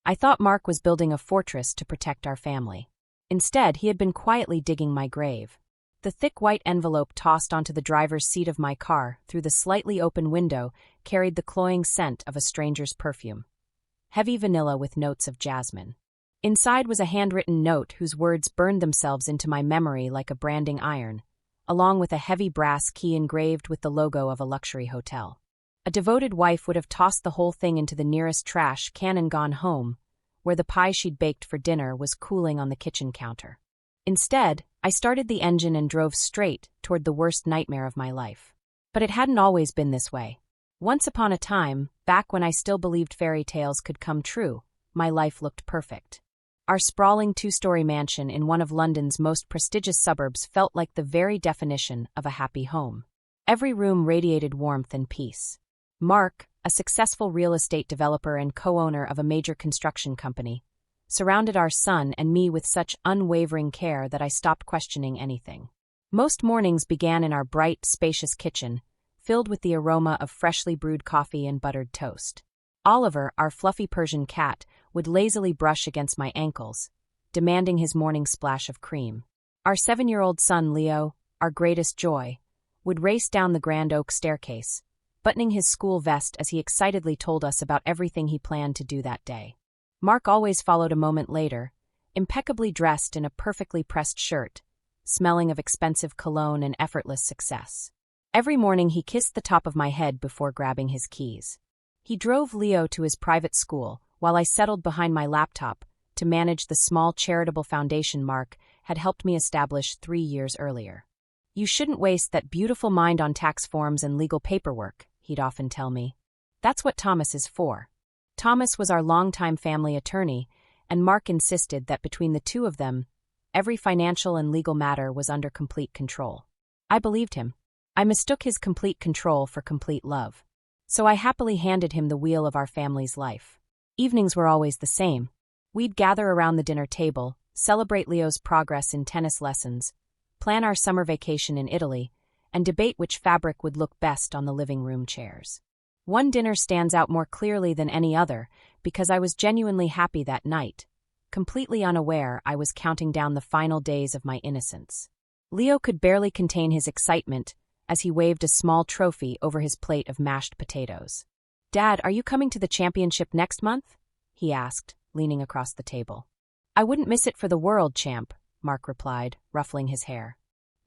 I thought Mark was building a fortress to protect our family. Instead, he had been quietly digging my grave. The thick white envelope tossed onto the driver's seat of my car through the slightly open window carried the cloying scent of a stranger's perfume. Heavy vanilla with notes of jasmine. Inside was a handwritten note whose words burned themselves into my memory like a branding iron, along with a heavy brass key engraved with the logo of a luxury hotel. A devoted wife would have tossed the whole thing into the nearest trash can and gone home, where the pie she'd baked for dinner was cooling on the kitchen counter. Instead, I started the engine and drove straight toward the worst nightmare of my life. But it hadn't always been this way. Once upon a time, back when I still believed fairy tales could come true, my life looked perfect. Our sprawling two-story mansion in one of London's most prestigious suburbs felt like the very definition of a happy home. Every room radiated warmth and peace. Mark, a successful real estate developer and co-owner of a major construction company, surrounded our son and me with such unwavering care that I stopped questioning anything. Most mornings began in our bright, spacious kitchen, filled with the aroma of freshly brewed coffee and buttered toast. Oliver, our fluffy Persian cat, would lazily brush against my ankles, demanding his morning splash of cream. Our 7-year-old son, Leo, our greatest joy, would race down the grand oak staircase, buttoning his school vest as he excitedly told us about everything he planned to do that day. Mark always followed a moment later, impeccably dressed in a perfectly pressed shirt, smelling of expensive cologne and effortless success. Every morning he kissed the top of my head before grabbing his keys. He drove Leo to his private school, while I settled behind my laptop to manage the small charitable foundation Mark had helped me establish 3 years earlier. "You shouldn't waste that beautiful mind on tax forms and legal paperwork," he'd often tell me. "That's what Thomas is for." Thomas was our longtime family attorney, and Mark insisted that between the two of them, every financial and legal matter was under complete control. I believed him. I mistook his complete control for complete love. So I happily handed him the wheel of our family's life. Evenings were always the same. We'd gather around the dinner table, celebrate Leo's progress in tennis lessons, plan our summer vacation in Italy, and debate which fabric would look best on the living room chairs. One dinner stands out more clearly than any other because I was genuinely happy that night, completely unaware I was counting down the final days of my innocence. Leo could barely contain his excitement as he waved a small trophy over his plate of mashed potatoes. "Dad, are you coming to the championship next month?" he asked, leaning across the table. "I wouldn't miss it for the world, champ," Mark replied, ruffling his hair.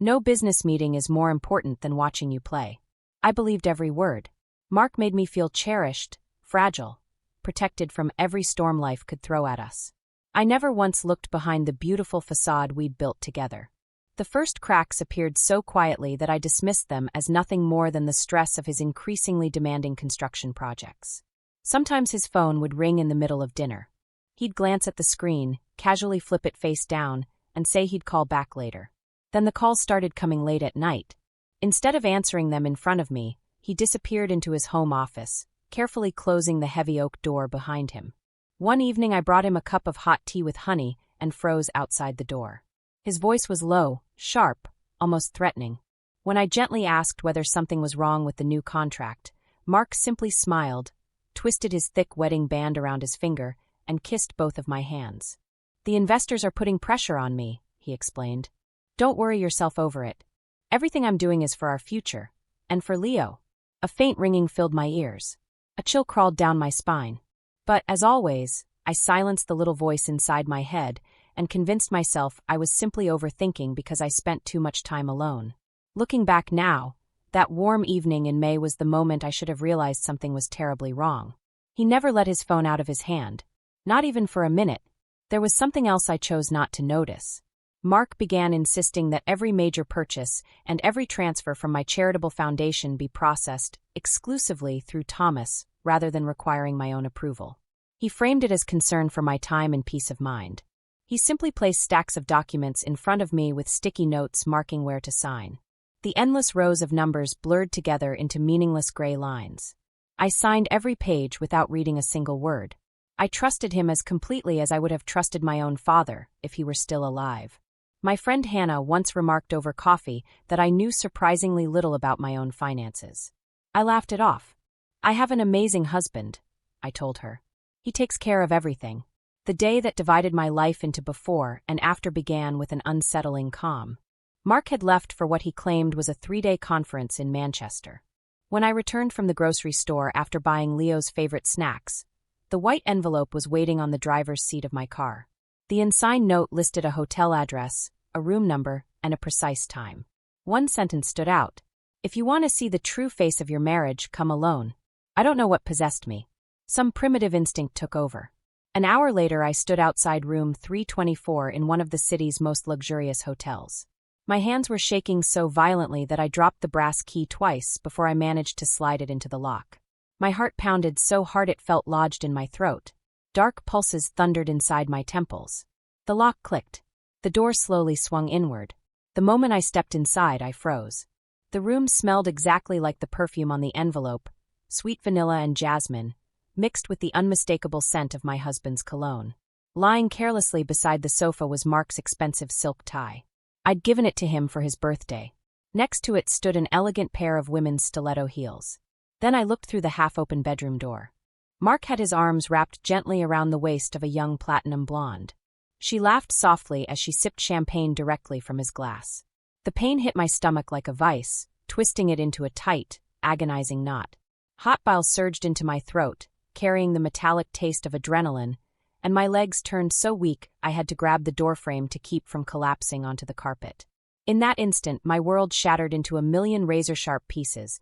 "No business meeting is more important than watching you play." I believed every word. Mark made me feel cherished, fragile, protected from every storm life could throw at us. I never once looked behind the beautiful facade we'd built together. The first cracks appeared so quietly that I dismissed them as nothing more than the stress of his increasingly demanding construction projects. Sometimes his phone would ring in the middle of dinner. He'd glance at the screen, casually flip it face down, and say he'd call back later. Then the calls started coming late at night. Instead of answering them in front of me, he disappeared into his home office, carefully closing the heavy oak door behind him. One evening I brought him a cup of hot tea with honey and froze outside the door. His voice was low, sharp, almost threatening. When I gently asked whether something was wrong with the new contract, Mark simply smiled, twisted his thick wedding band around his finger, and kissed both of my hands. "The investors are putting pressure on me," he explained. "Don't worry yourself over it. Everything I'm doing is for our future. And for Leo." A faint ringing filled my ears. A chill crawled down my spine. But, as always, I silenced the little voice inside my head and convinced myself I was simply overthinking because I spent too much time alone. Looking back now, that warm evening in May was the moment I should have realized something was terribly wrong. He never let his phone out of his hand. Not even for a minute. There was something else I chose not to notice. Mark began insisting that every major purchase and every transfer from my charitable foundation be processed exclusively through Thomas rather than requiring my own approval. He framed it as concern for my time and peace of mind. He simply placed stacks of documents in front of me with sticky notes marking where to sign. The endless rows of numbers blurred together into meaningless gray lines. I signed every page without reading a single word. I trusted him as completely as I would have trusted my own father if he were still alive. My friend Hannah once remarked over coffee that I knew surprisingly little about my own finances. I laughed it off. "I have an amazing husband," I told her. He takes care of everything. The day that divided my life into before and after began with an unsettling calm. Mark had left for what he claimed was a 3-day conference in Manchester. When I returned from the grocery store after buying Leo's favorite snacks, the white envelope was waiting on the driver's seat of my car. The unsigned note listed a hotel address, a room number, and a precise time. One sentence stood out. If you want to see the true face of your marriage, come alone. I don't know what possessed me. Some primitive instinct took over. An hour later, I stood outside room 324 in one of the city's most luxurious hotels. My hands were shaking so violently that I dropped the brass key twice before I managed to slide it into the lock. My heart pounded so hard it felt lodged in my throat. Dark pulses thundered inside my temples. The lock clicked. The door slowly swung inward. The moment I stepped inside, I froze. The room smelled exactly like the perfume on the envelope, sweet vanilla and jasmine, mixed with the unmistakable scent of my husband's cologne. Lying carelessly beside the sofa was Mark's expensive silk tie. I'd given it to him for his birthday. Next to it stood an elegant pair of women's stiletto heels. Then I looked through the half-open bedroom door. Mark had his arms wrapped gently around the waist of a young platinum blonde. She laughed softly as she sipped champagne directly from his glass. The pain hit my stomach like a vice, twisting it into a tight, agonizing knot. Hot bile surged into my throat, carrying the metallic taste of adrenaline, and my legs turned so weak I had to grab the doorframe to keep from collapsing onto the carpet. In that instant, my world shattered into a million razor-sharp pieces,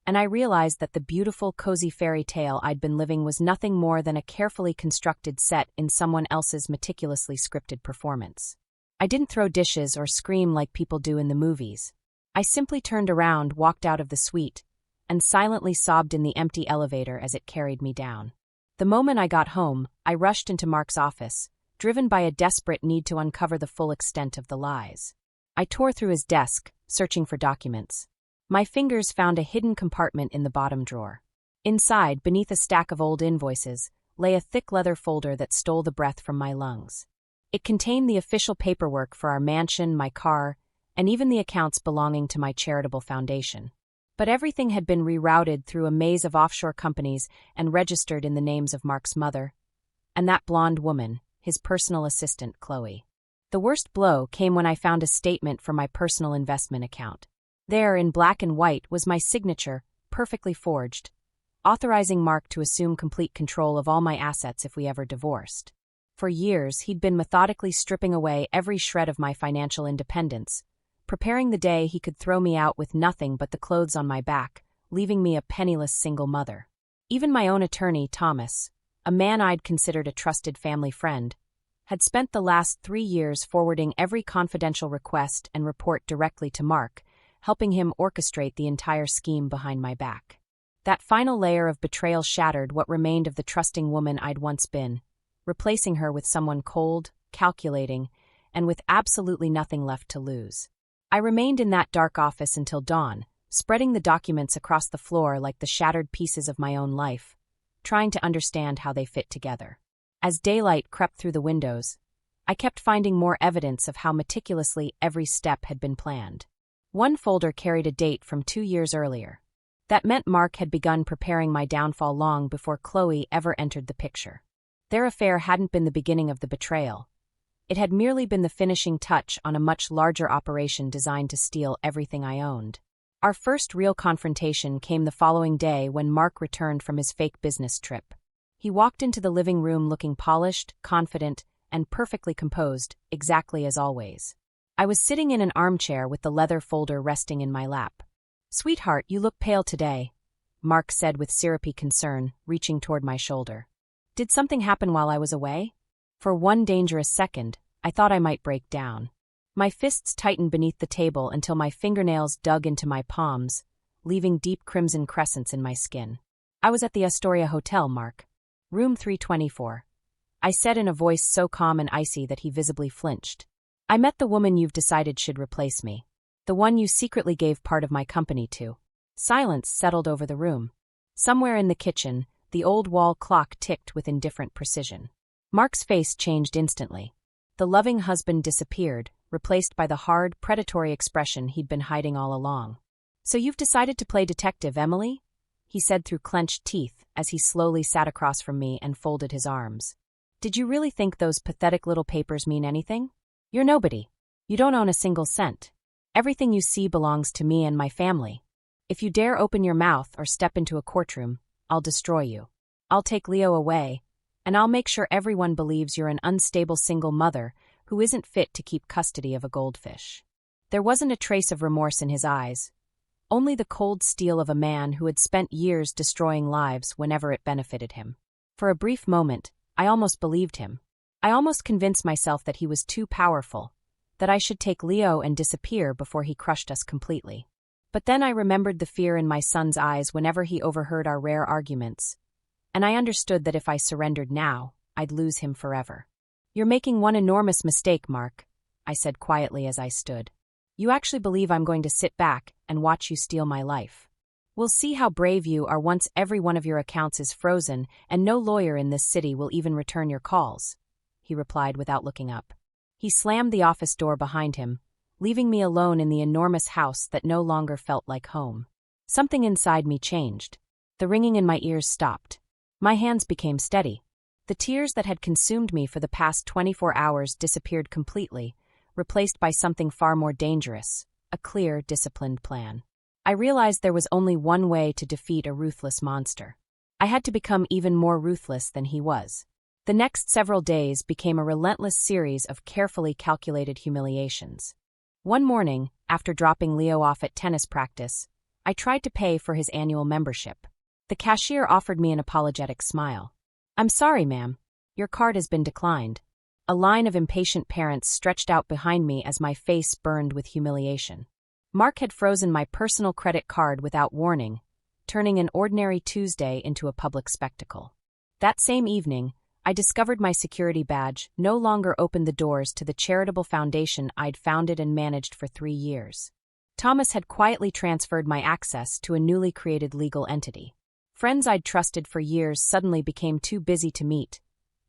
and I realized that the beautiful, cozy fairy tale I'd been living was nothing more than a carefully constructed set in someone else's meticulously scripted performance. I didn't throw dishes or scream like people do in the movies. I simply turned around, walked out of the suite, and silently sobbed in the empty elevator as it carried me down. The moment I got home, I rushed into Mark's office, driven by a desperate need to uncover the full extent of the lies. I tore through his desk, searching for documents. My fingers found a hidden compartment in the bottom drawer. Inside, beneath a stack of old invoices, lay a thick leather folder that stole the breath from my lungs. It contained the official paperwork for our mansion, my car, and even the accounts belonging to my charitable foundation. But everything had been rerouted through a maze of offshore companies and registered in the names of Mark's mother, and that blonde woman, his personal assistant, Chloe. The worst blow came when I found a statement for my personal investment account. There, in black and white, was my signature, perfectly forged, authorizing Mark to assume complete control of all my assets if we ever divorced. For years, he'd been methodically stripping away every shred of my financial independence, preparing the day he could throw me out with nothing but the clothes on my back, leaving me a penniless single mother. Even my own attorney, Thomas, a man I'd considered a trusted family friend, had spent the last 3 years forwarding every confidential request and report directly to Mark, helping him orchestrate the entire scheme behind my back. That final layer of betrayal shattered what remained of the trusting woman I'd once been, replacing her with someone cold, calculating, and with absolutely nothing left to lose. I remained in that dark office until dawn, spreading the documents across the floor like the shattered pieces of my own life, trying to understand how they fit together. As daylight crept through the windows, I kept finding more evidence of how meticulously every step had been planned. One folder carried a date from 2 years earlier. That meant Mark had begun preparing my downfall long before Chloe ever entered the picture. Their affair hadn't been the beginning of the betrayal. It had merely been the finishing touch on a much larger operation designed to steal everything I owned. Our first real confrontation came the following day when Mark returned from his fake business trip. He walked into the living room looking polished, confident, and perfectly composed, exactly as always. I was sitting in an armchair with the leather folder resting in my lap. "Sweetheart, you look pale today," Mark said with syrupy concern, reaching toward my shoulder. "Did something happen while I was away?" For one dangerous second, I thought I might break down. My fists tightened beneath the table until my fingernails dug into my palms, leaving deep crimson crescents in my skin. "I was at the Astoria Hotel, Mark. Room 324. I said in a voice so calm and icy that he visibly flinched. "I met the woman you've decided should replace me. The one you secretly gave part of my company to." Silence settled over the room. Somewhere in the kitchen, the old wall clock ticked with indifferent precision. Mark's face changed instantly. The loving husband disappeared, replaced by the hard, predatory expression he'd been hiding all along. "So you've decided to play detective, Emily?" he said through clenched teeth as he slowly sat across from me and folded his arms. Did you really think those pathetic little papers mean anything? You're nobody. You don't own a single cent. Everything you see belongs to me and my family. If you dare open your mouth or step into a courtroom, I'll destroy you. I'll take Leo away, and I'll make sure everyone believes you're an unstable single mother who isn't fit to keep custody of a goldfish. There wasn't a trace of remorse in his eyes, only the cold steel of a man who had spent years destroying lives whenever it benefited him. For a brief moment, I almost believed him. I almost convinced myself that he was too powerful, that I should take Leo and disappear before he crushed us completely. But then I remembered the fear in my son's eyes whenever he overheard our rare arguments, and I understood that if I surrendered now, I'd lose him forever. You're making one enormous mistake, Mark, I said quietly as I stood. You actually believe I'm going to sit back and watch you steal my life. We'll see how brave you are once every one of your accounts is frozen and no lawyer in this city will even return your calls, he replied without looking up. He slammed the office door behind him, leaving me alone in the enormous house that no longer felt like home. Something inside me changed. The ringing in my ears stopped. My hands became steady. The tears that had consumed me for the past 24 hours disappeared completely, replaced by something far more dangerous, a clear, disciplined plan. I realized there was only one way to defeat a ruthless monster. I had to become even more ruthless than he was. The next several days became a relentless series of carefully calculated humiliations. One morning, after dropping Leo off at tennis practice, I tried to pay for his annual membership. The cashier offered me an apologetic smile. I'm sorry, ma'am. Your card has been declined. A line of impatient parents stretched out behind me as my face burned with humiliation. Mark had frozen my personal credit card without warning, turning an ordinary Tuesday into a public spectacle. That same evening, I discovered my security badge no longer opened the doors to the charitable foundation I'd founded and managed for 3 years. Thomas had quietly transferred my access to a newly created legal entity. Friends I'd trusted for years suddenly became too busy to meet,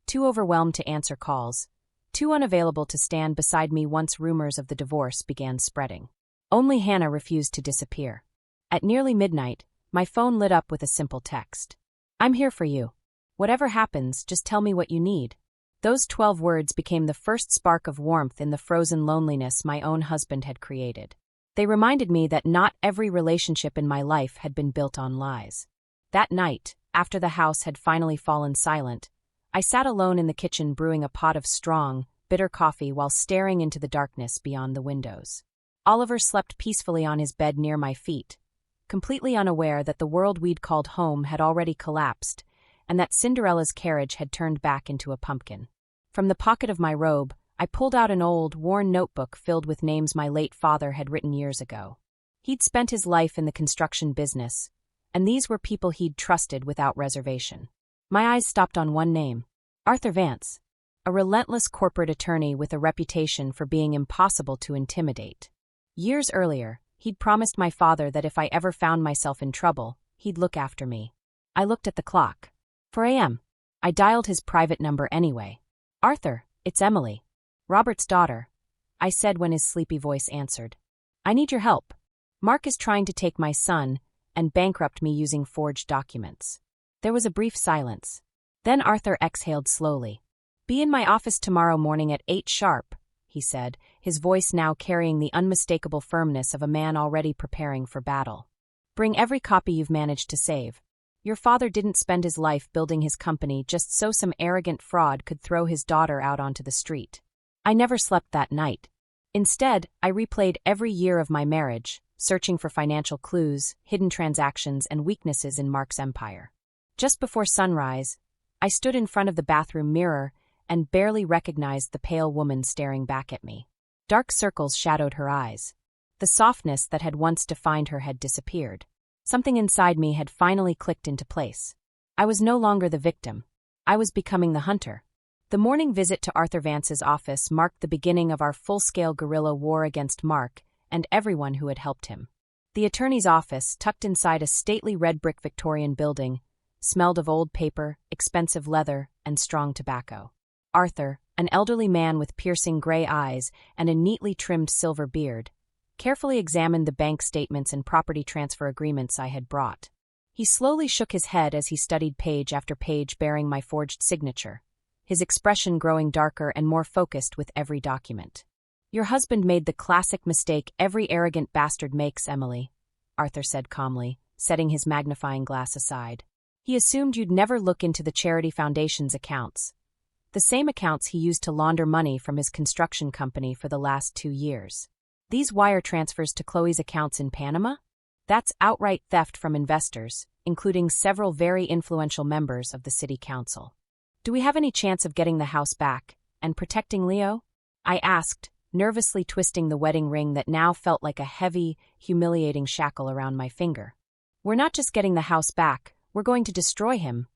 too overwhelmed to answer calls, too unavailable to stand beside me once rumors of the divorce began spreading. Only Hannah refused to disappear. At nearly midnight, my phone lit up with a simple text. I'm here for you. Whatever happens, just tell me what you need. Those 12 words became the first spark of warmth in the frozen loneliness my own husband had created. They reminded me that not every relationship in my life had been built on lies. That night, after the house had finally fallen silent, I sat alone in the kitchen brewing a pot of strong, bitter coffee while staring into the darkness beyond the windows. Oliver slept peacefully on his bed near my feet, completely unaware that the world we'd called home had already collapsed, and that Cinderella's carriage had turned back into a pumpkin. From the pocket of my robe, I pulled out an old, worn notebook filled with names my late father had written years ago. He'd spent his life in the construction business, and these were people he'd trusted without reservation. My eyes stopped on one name, Arthur Vance, a relentless corporate attorney with a reputation for being impossible to intimidate. Years earlier, he'd promised my father that if I ever found myself in trouble, he'd look after me. I looked at the clock. 4 a.m. I dialed his private number anyway. Arthur, it's Emily. Robert's daughter, I said when his sleepy voice answered. I need your help. Mark is trying to take my son and bankrupt me using forged documents. There was a brief silence. Then Arthur exhaled slowly. Be in my office tomorrow morning at 8 sharp, he said, his voice now carrying the unmistakable firmness of a man already preparing for battle. Bring every copy you've managed to save. Your father didn't spend his life building his company just so some arrogant fraud could throw his daughter out onto the street. I never slept that night. Instead, I replayed every year of my marriage, searching for financial clues, hidden transactions, and weaknesses in Mark's empire. Just before sunrise, I stood in front of the bathroom mirror and barely recognized the pale woman staring back at me. Dark circles shadowed her eyes. The softness that had once defined her had disappeared. Something inside me had finally clicked into place. I was no longer the victim. I was becoming the hunter. The morning visit to Arthur Vance's office marked the beginning of our full-scale guerrilla war against Mark and everyone who had helped him. The attorney's office, tucked inside a stately red-brick Victorian building, smelled of old paper, expensive leather, and strong tobacco. Arthur, an elderly man with piercing gray eyes and a neatly trimmed silver beard, carefully examined the bank statements and property transfer agreements I had brought. He slowly shook his head as he studied page after page bearing my forged signature, his expression growing darker and more focused with every document. "Your husband made the classic mistake every arrogant bastard makes, Emily," Arthur said calmly, setting his magnifying glass aside. "He assumed you'd never look into the Charity Foundation's accounts. The same accounts he used to launder money from his construction company for the last 2 years. These wire transfers to Chloe's accounts in Panama? That's outright theft from investors, including several very influential members of the city council. Do we have any chance of getting the house back and protecting Leo?" I asked, nervously twisting the wedding ring that now felt like a heavy, humiliating shackle around my finger. "We're not just getting the house back, we're going to destroy him,"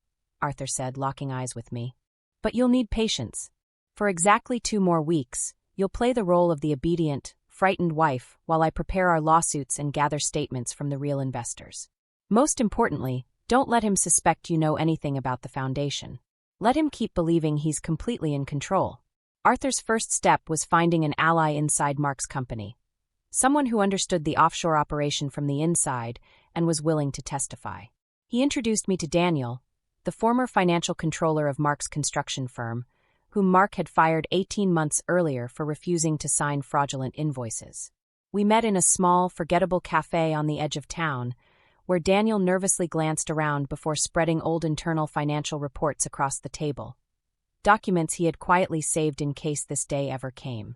Arthur said, locking eyes with me. "But you'll need patience. For exactly 2 more weeks, you'll play the role of the obedient, frightened wife while I prepare our lawsuits and gather statements from the real investors. Most importantly, don't let him suspect you know anything about the foundation. Let him keep believing he's completely in control." Arthur's first step was finding an ally inside Mark's company, someone who understood the offshore operation from the inside and was willing to testify. He introduced me to Daniel, the former financial controller of Mark's construction firm, whom Mark had fired 18 months earlier for refusing to sign fraudulent invoices. We met in a small, forgettable cafe on the edge of town, where Daniel nervously glanced around before spreading old internal financial reports across the table, documents he had quietly saved in case this day ever came.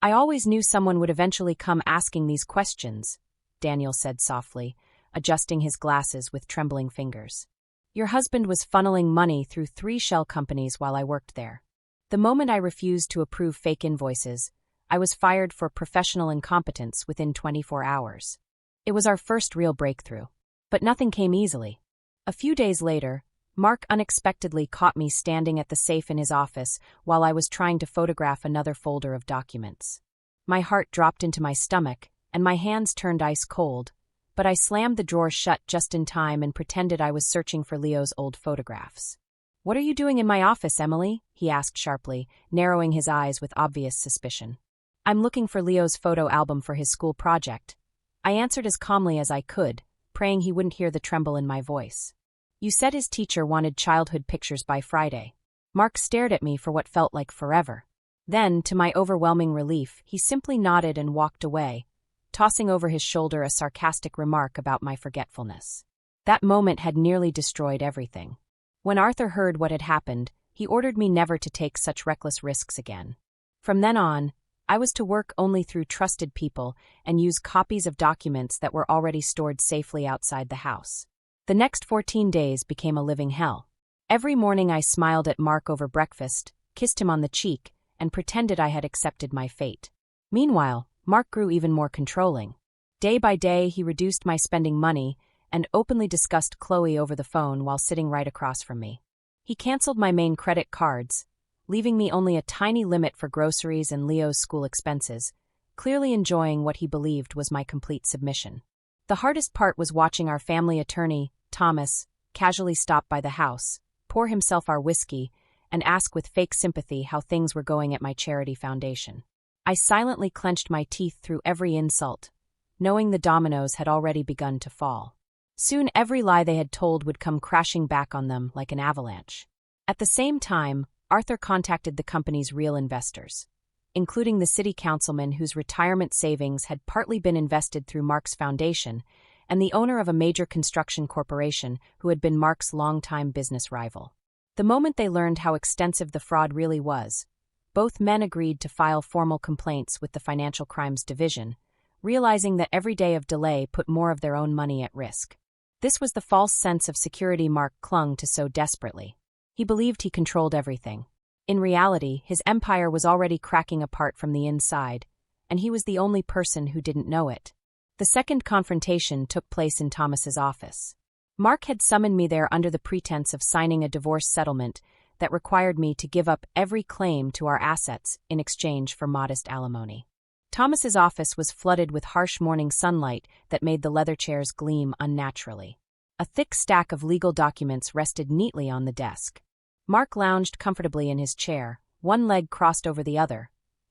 "I always knew someone would eventually come asking these questions," Daniel said softly, adjusting his glasses with trembling fingers. "Your husband was funneling money through 3 shell companies while I worked there. The moment I refused to approve fake invoices, I was fired for professional incompetence within 24 hours. It was our first real breakthrough. But nothing came easily. A few days later, Mark unexpectedly caught me standing at the safe in his office while I was trying to photograph another folder of documents. My heart dropped into my stomach, and my hands turned ice cold, but I slammed the drawer shut just in time and pretended I was searching for Leo's old photographs. "What are you doing in my office, Emily?" he asked sharply, narrowing his eyes with obvious suspicion. "I'm looking for Leo's photo album for his school project," I answered as calmly as I could, praying he wouldn't hear the tremble in my voice. "You said his teacher wanted childhood pictures by Friday." Mark stared at me for what felt like forever. Then, to my overwhelming relief, he simply nodded and walked away, tossing over his shoulder a sarcastic remark about my forgetfulness. That moment had nearly destroyed everything. When Arthur heard what had happened, he ordered me never to take such reckless risks again. From then on, I was to work only through trusted people and use copies of documents that were already stored safely outside the house. The next 14 days became a living hell. Every morning I smiled at Mark over breakfast, kissed him on the cheek, and pretended I had accepted my fate. Meanwhile, Mark grew even more controlling. Day by day, he reduced my spending money and openly discussed Chloe over the phone while sitting right across from me. He canceled my main credit cards, leaving me only a tiny limit for groceries and Leo's school expenses, clearly enjoying what he believed was my complete submission. The hardest part was watching our family attorney, Thomas, casually stop by the house, pour himself our whiskey, and ask with fake sympathy how things were going at my charity foundation. I silently clenched my teeth through every insult, knowing the dominoes had already begun to fall. Soon every lie they had told would come crashing back on them like an avalanche. At the same time, Arthur contacted the company's real investors, including the city councilman whose retirement savings had partly been invested through Mark's foundation, and the owner of a major construction corporation who had been Mark's longtime business rival. The moment they learned how extensive the fraud really was, both men agreed to file formal complaints with the Financial Crimes Division, realizing that every day of delay put more of their own money at risk. This was the false sense of security Mark clung to so desperately. He believed he controlled everything. In reality, his empire was already cracking apart from the inside, and he was the only person who didn't know it. The second confrontation took place in Thomas's office. Mark had summoned me there under the pretense of signing a divorce settlement that required me to give up every claim to our assets in exchange for modest alimony. Thomas's office was flooded with harsh morning sunlight that made the leather chairs gleam unnaturally. A thick stack of legal documents rested neatly on the desk. Mark lounged comfortably in his chair, one leg crossed over the other,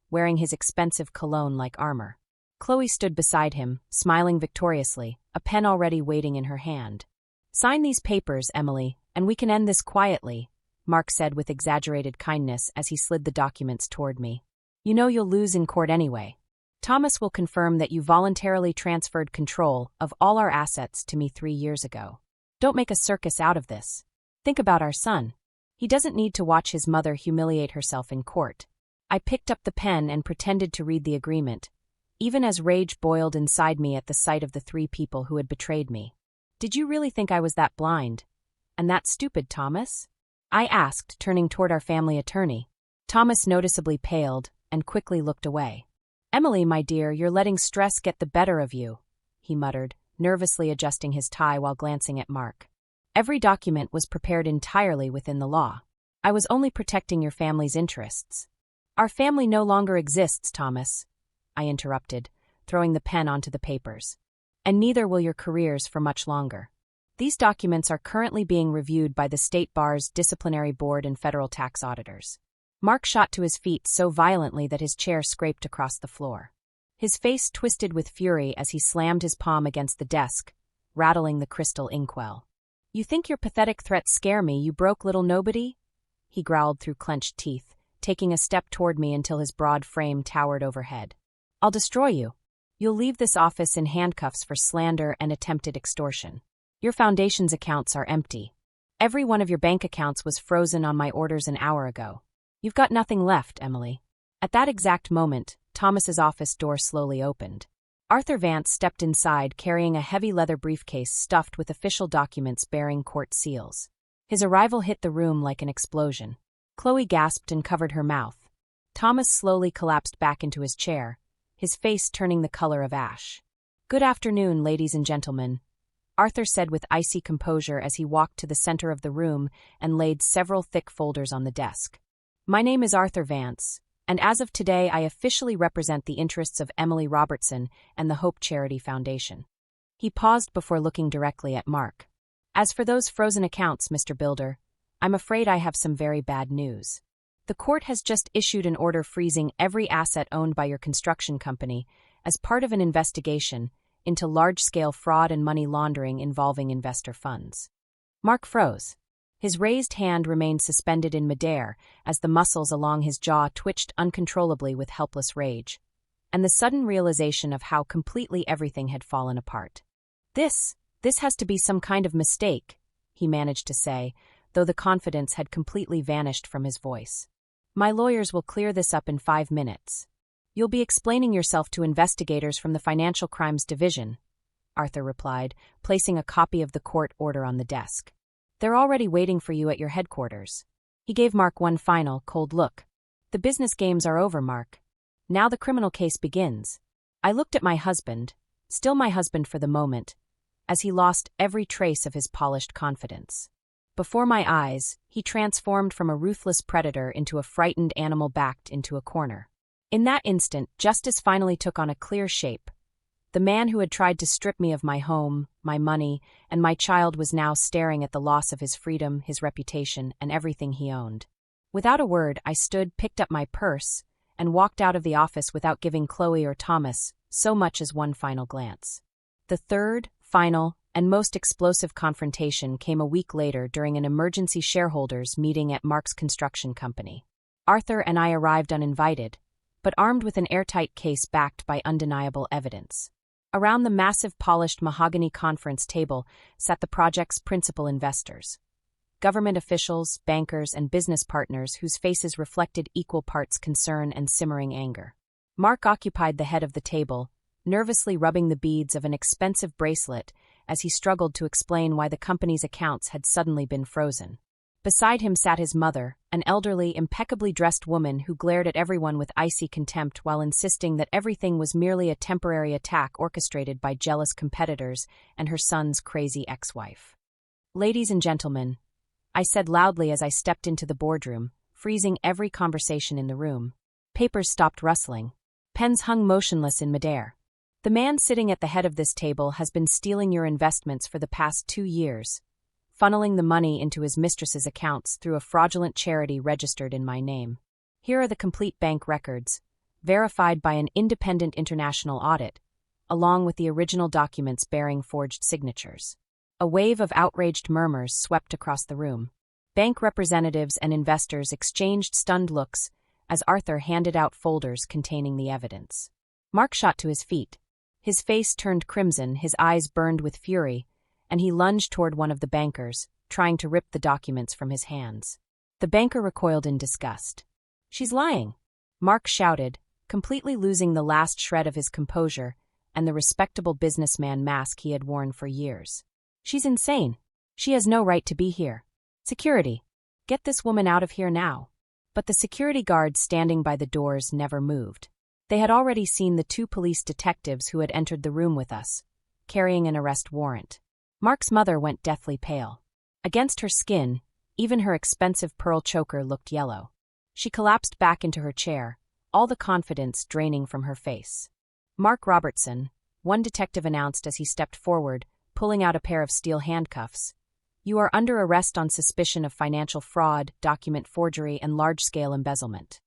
wearing his expensive cologne like armor. Chloe stood beside him, smiling victoriously, a pen already waiting in her hand. "Sign these papers, Emily, and we can end this quietly," Mark said with exaggerated kindness as he slid the documents toward me. "You know you'll lose in court anyway. Thomas will confirm that you voluntarily transferred control of all our assets to me 3 years ago. Don't make a circus out of this. Think about our son. He doesn't need to watch his mother humiliate herself in court." I picked up the pen and pretended to read the agreement, even as rage boiled inside me at the sight of the 3 people who had betrayed me. "Did you really think I was that blind? And that stupid, Thomas?" I asked, turning toward our family attorney. Thomas noticeably paled and quickly looked away. "Emily, my dear, you're letting stress get the better of you," he muttered, nervously adjusting his tie while glancing at Mark. "Every document was prepared entirely within the law. I was only protecting your family's interests." "Our family no longer exists, Thomas," I interrupted, throwing the pen onto the papers. "And neither will your careers for much longer. These documents are currently being reviewed by the State Bar's Disciplinary Board and federal tax auditors." Mark shot to his feet so violently that his chair scraped across the floor. His face twisted with fury as he slammed his palm against the desk, rattling the crystal inkwell. "You think your pathetic threats scare me, you broke little nobody?" he growled through clenched teeth, taking a step toward me until his broad frame towered overhead. "I'll destroy you. You'll leave this office in handcuffs for slander and attempted extortion. Your foundation's accounts are empty. Every one of your bank accounts was frozen on my orders an hour ago. You've got nothing left, Emily." At that exact moment, Thomas's office door slowly opened. Arthur Vance stepped inside carrying a heavy leather briefcase stuffed with official documents bearing court seals. His arrival hit the room like an explosion. Chloe gasped and covered her mouth. Thomas slowly collapsed back into his chair, his face turning the color of ash. "Good afternoon, ladies and gentlemen," Arthur said with icy composure as he walked to the center of the room and laid several thick folders on the desk. "My name is Arthur Vance, and as of today I officially represent the interests of Emily Robertson and the Hope Charity Foundation." He paused before looking directly at Mark. "As for those frozen accounts, Mr. Builder, I'm afraid I have some very bad news. The court has just issued an order freezing every asset owned by your construction company as part of an investigation into large-scale fraud and money laundering involving investor funds." Mark froze. His raised hand remained suspended in midair as the muscles along his jaw twitched uncontrollably with helpless rage, and the sudden realization of how completely everything had fallen apart. This has to be some kind of mistake," he managed to say, though the confidence had completely vanished from his voice. "My lawyers will clear this up in 5 minutes. You'll be explaining yourself to investigators from the Financial Crimes Division," Arthur replied, placing a copy of the court order on the desk. "They're already waiting for you at your headquarters." He gave Mark one final, cold look. "The business games are over, Mark. Now the criminal case begins." I looked at my husband, still my husband for the moment, as he lost every trace of his polished confidence. Before my eyes, he transformed from a ruthless predator into a frightened animal backed into a corner. In that instant, justice finally took on a clear shape. The man who had tried to strip me of my home, my money, and my child was now staring at the loss of his freedom, his reputation, and everything he owned. Without a word, I stood, picked up my purse, and walked out of the office without giving Chloe or Thomas so much as one final glance. The third, final, and most explosive confrontation came a week later during an emergency shareholders meeting at Mark's construction company. Arthur and I arrived uninvited, but armed with an airtight case backed by undeniable evidence. Around the massive polished mahogany conference table sat the project's principal investors. Government officials, bankers, and business partners whose faces reflected equal parts concern and simmering anger. Mark occupied the head of the table, nervously rubbing the beads of an expensive bracelet as he struggled to explain why the company's accounts had suddenly been frozen. Beside him sat his mother, an elderly, impeccably dressed woman who glared at everyone with icy contempt while insisting that everything was merely a temporary attack orchestrated by jealous competitors and her son's crazy ex-wife. "Ladies and gentlemen," I said loudly as I stepped into the boardroom, freezing every conversation in the room. Papers stopped rustling. Pens hung motionless in midair. "The man sitting at the head of this table has been stealing your investments for the past 2 years, funneling the money into his mistress's accounts through a fraudulent charity registered in my name. Here are the complete bank records, verified by an independent international audit, along with the original documents bearing forged signatures." A wave of outraged murmurs swept across the room. Bank representatives and investors exchanged stunned looks as Arthur handed out folders containing the evidence. Mark shot to his feet. His face turned crimson, his eyes burned with fury, and he lunged toward one of the bankers, trying to rip the documents from his hands. The banker recoiled in disgust. "She's lying!" Mark shouted, completely losing the last shred of his composure and the respectable businessman mask he had worn for years. "She's insane. She has no right to be here. Security! Get this woman out of here now." But the security guards standing by the doors never moved. They had already seen the 2 police detectives who had entered the room with us, carrying an arrest warrant. Mark's mother went deathly pale. Against her skin, even her expensive pearl choker looked yellow. She collapsed back into her chair, all the confidence draining from her face. "Mark Robertson," one detective announced as he stepped forward, pulling out a pair of steel handcuffs. "You are under arrest on suspicion of financial fraud, document forgery, and large-scale embezzlement."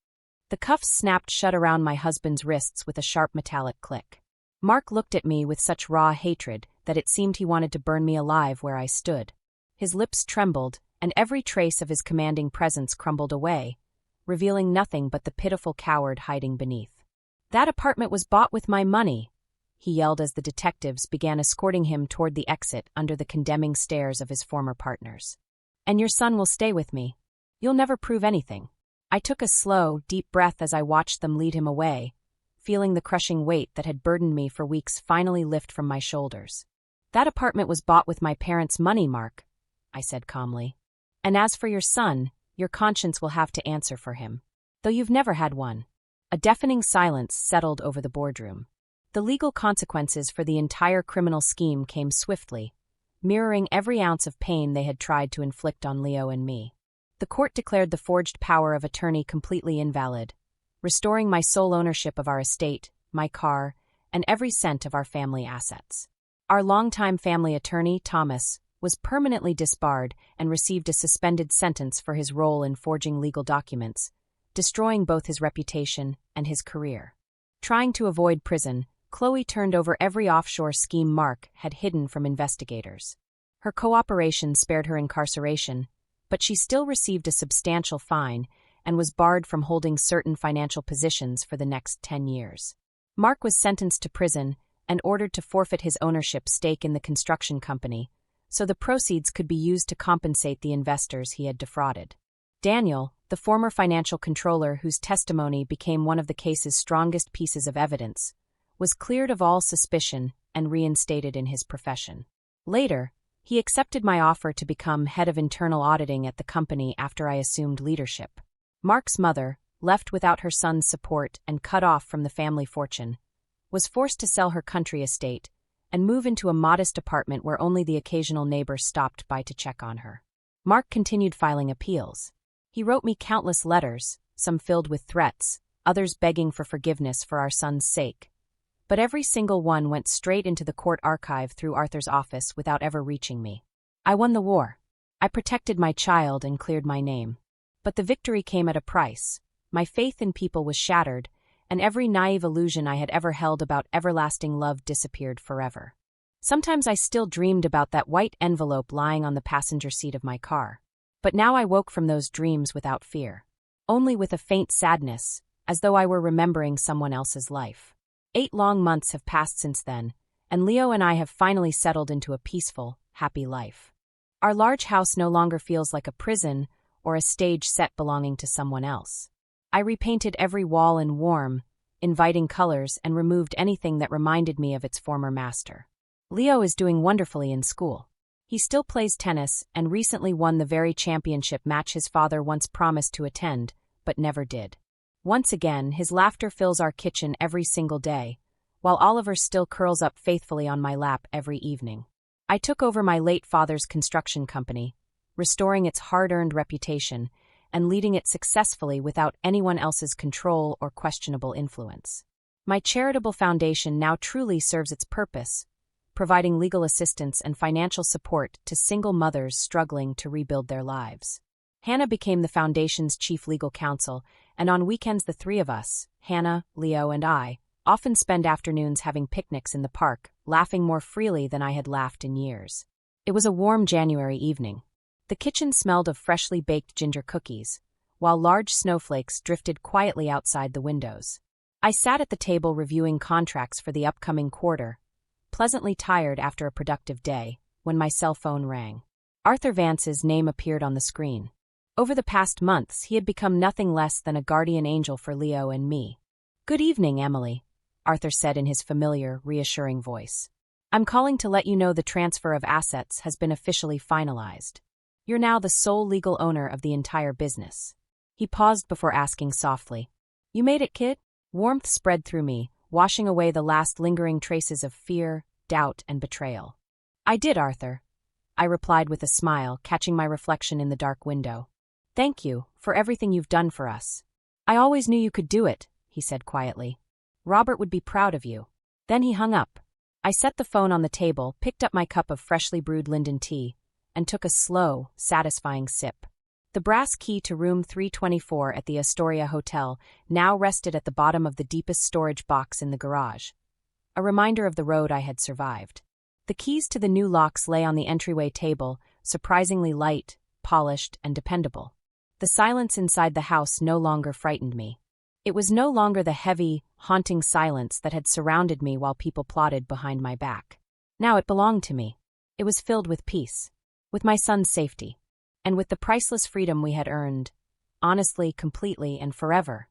The cuffs snapped shut around my husband's wrists with a sharp metallic click. Mark looked at me with such raw hatred that it seemed he wanted to burn me alive where I stood. His lips trembled, and every trace of his commanding presence crumbled away, revealing nothing but the pitiful coward hiding beneath. "That apartment was bought with my money," he yelled as the detectives began escorting him toward the exit under the condemning stares of his former partners. "And your son will stay with me. You'll never prove anything." I took a slow, deep breath as I watched them lead him away, feeling the crushing weight that had burdened me for weeks finally lift from my shoulders. "That apartment was bought with my parents' money, Mark," I said calmly. "And as for your son, your conscience will have to answer for him. Though you've never had one." A deafening silence settled over the boardroom. The legal consequences for the entire criminal scheme came swiftly, mirroring every ounce of pain they had tried to inflict on Leo and me. The court declared the forged power of attorney completely invalid, restoring my sole ownership of our estate, my car, and every cent of our family assets. Our longtime family attorney, Thomas, was permanently disbarred and received a suspended sentence for his role in forging legal documents, destroying both his reputation and his career. Trying to avoid prison, Chloe turned over every offshore scheme Mark had hidden from investigators. Her cooperation spared her incarceration, but she still received a substantial fine and was barred from holding certain financial positions for the next 10 years. Mark was sentenced to prison and ordered to forfeit his ownership stake in the construction company, so the proceeds could be used to compensate the investors he had defrauded. Daniel, the former financial controller whose testimony became one of the case's strongest pieces of evidence, was cleared of all suspicion and reinstated in his profession. Later, he accepted my offer to become head of internal auditing at the company after I assumed leadership. Mark's mother, left without her son's support and cut off from the family fortune, was forced to sell her country estate and move into a modest apartment where only the occasional neighbor stopped by to check on her. Mark continued filing appeals. He wrote me countless letters, some filled with threats, others begging for forgiveness for our son's sake. But every single one went straight into the court archive through Arthur's office without ever reaching me. I won the war. I protected my child and cleared my name. But the victory came at a price. My faith in people was shattered, and every naive illusion I had ever held about everlasting love disappeared forever. Sometimes I still dreamed about that white envelope lying on the passenger seat of my car. But now I woke from those dreams without fear. Only with a faint sadness, as though I were remembering someone else's life. 8 long months have passed since then, and Leo and I have finally settled into a peaceful, happy life. Our large house no longer feels like a prison or a stage set belonging to someone else. I repainted every wall in warm, inviting colors and removed anything that reminded me of its former master. Leo is doing wonderfully in school. He still plays tennis and recently won the very championship match his father once promised to attend, but never did. Once again, his laughter fills our kitchen every single day, while Oliver still curls up faithfully on my lap every evening. I took over my late father's construction company, restoring its hard-earned reputation and leading it successfully without anyone else's control or questionable influence. My charitable foundation now truly serves its purpose, providing legal assistance and financial support to single mothers struggling to rebuild their lives. Hannah became the foundation's chief legal counsel, and on weekends the 3 of us, Hannah, Leo, and I, often spend afternoons having picnics in the park, laughing more freely than I had laughed in years. It was a warm January evening. The kitchen smelled of freshly baked ginger cookies, while large snowflakes drifted quietly outside the windows. I sat at the table reviewing contracts for the upcoming quarter, pleasantly tired after a productive day, when my cell phone rang. Arthur Vance's name appeared on the screen. Over the past months, he had become nothing less than a guardian angel for Leo and me. "Good evening, Emily," Arthur said in his familiar, reassuring voice. "I'm calling to let you know the transfer of assets has been officially finalized. You're now the sole legal owner of the entire business." He paused before asking softly, "You made it, kid?" Warmth spread through me, washing away the last lingering traces of fear, doubt, and betrayal. "I did, Arthur," I replied with a smile, catching my reflection in the dark window. "Thank you for everything you've done for us." "I always knew you could do it," he said quietly. "Robert would be proud of you." Then he hung up. I set the phone on the table, picked up my cup of freshly brewed Linden tea, and took a slow, satisfying sip. The brass key to room 324 at the Astoria Hotel now rested at the bottom of the deepest storage box in the garage, a reminder of the road I had survived. The keys to the new locks lay on the entryway table, surprisingly light, polished, and dependable. The silence inside the house no longer frightened me. It was no longer the heavy, haunting silence that had surrounded me while people plotted behind my back. Now it belonged to me. It was filled with peace, with my son's safety, and with the priceless freedom we had earned, honestly, completely, and forever.